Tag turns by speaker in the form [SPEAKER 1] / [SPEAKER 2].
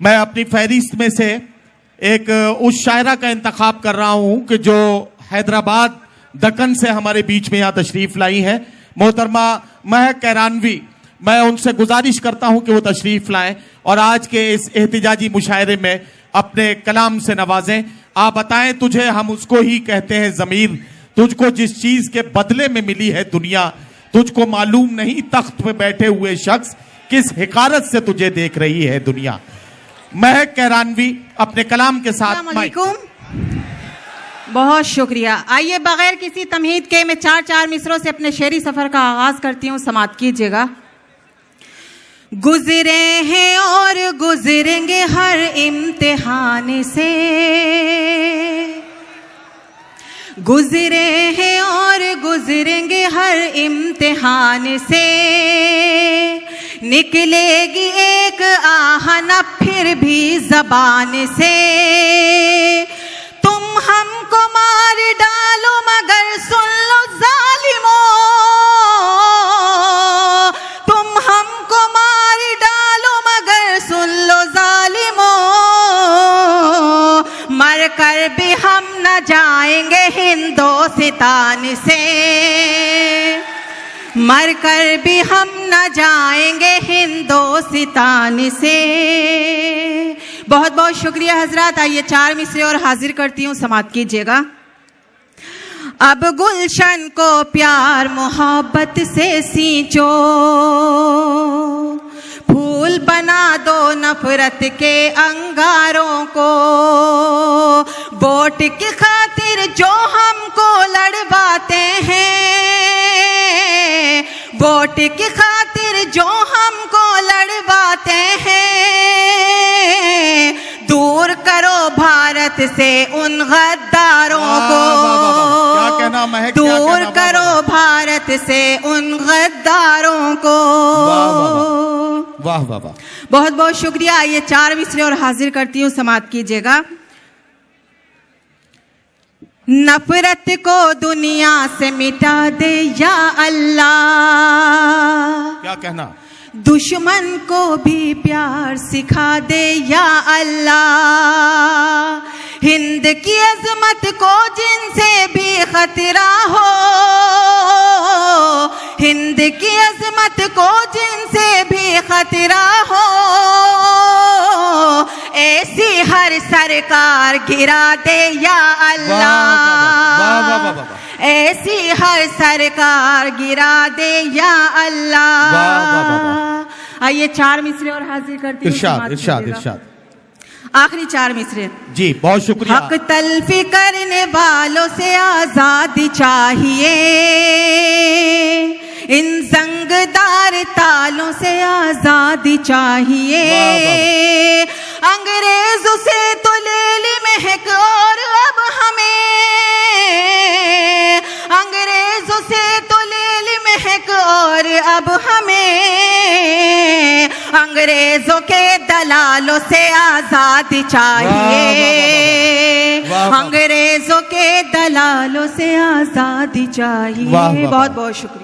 [SPEAKER 1] मैं अपनी फहरिस्त में से एक उस शायरा का इंतखाब कर रहा हूं कि जो हैदराबाद दक्कन से हमारे बीच में यहां तशरीफ लाई है, मोहतरमा महक कैरानवी। मैं उनसे गुजारिश करता हूं कि वो तशरीफ लाएं और आज के इस एहतिजाजी मुशायरे में अपने कलाम से नवाजें। आप बताएं, तुझे हम उसको ही कहते हैं ज़मीर, तुझको जिस चीज के बदले में मिली है दुनिया, तुझको मालूम नहीं तख्त पे बैठे हुए शख्स किस हिकारत से तुझे देख रही है दुनिया। महक कैरानवी अपने कलाम के साथ।
[SPEAKER 2] बहुत शुक्रिया। आइए बगैर किसी तमहीद के मैं चार मिसरों से अपने शेरी सफर का आगाज करती हूँ, समात कीजिएगा। गुजरे हैं और गुजरेंगे हर इम्तिहान से, गुजरे हैं और गुजरेंगे हर इम्तिहान से, निकलेगी एक आहना फिर भी जबान से। तुम हमको मार डालो मगर सुन लो जालिमों, तुम हमको मार डालो मगर सुन लो जालिमों, मर कर भी हम न जाएंगे हिंदोस्तान से, मर कर भी हम न जाएंगे हिंदोस्तान से। बहुत बहुत शुक्रिया हजरात। आइए 4 मिसरे और हाजिर करती हूँ, समात कीजिएगा। अब गुलशन को प्यार मोहब्बत से सींचो, फूल बना दो नफरत के अंगारों को, वोट की खातिर जो हमको लड़वाते हैं, वोट की खातिर जो हमको लड़वाते हैं, दूर करो भारत से उन गद्दारों को,
[SPEAKER 1] क्या कहना महक,
[SPEAKER 2] दूर करो भारत से उन गद्दारों को।
[SPEAKER 1] वाह वाह वाह,
[SPEAKER 2] बहुत बहुत शुक्रिया। ये 4 मिसरे और हाजिर करती हूँ, समात कीजिएगा। नफरत को दुनिया से मिटा दे या अल्लाह,
[SPEAKER 1] क्या कहना,
[SPEAKER 2] दुश्मन को भी प्यार सिखा दे या अल्लाह, हिंद की अजमत को जिनसे भी खतरा हो, हिंद की अजमत को जिनसे भी खतरा हो, ऐसी हर सरकार गिरा दे या अल्लाह, ऐसी हर सरकार गिरा दे या अल्लाह। आइए 4 मिसरे और हाजिर करती हूँ।
[SPEAKER 1] इरशाद इरशाद इरशाद।
[SPEAKER 2] आखिरी 4 मिसरे।
[SPEAKER 1] जी बहुत शुक्रिया।
[SPEAKER 2] हक तलफी करने वालों से आजादी चाहिए, इन जंगदार तालों से आजादी चाहिए, अंग्रेजों से तो ले ली महक और अब हमें, अंग्रेजों से तो ले ली महक और अब हमें, अंग्रेजों के दलालों से आजादी चाहिए, अंग्रेजों के दलालों से आजादी चाहिए। बहुत बहुत शुक्रिया।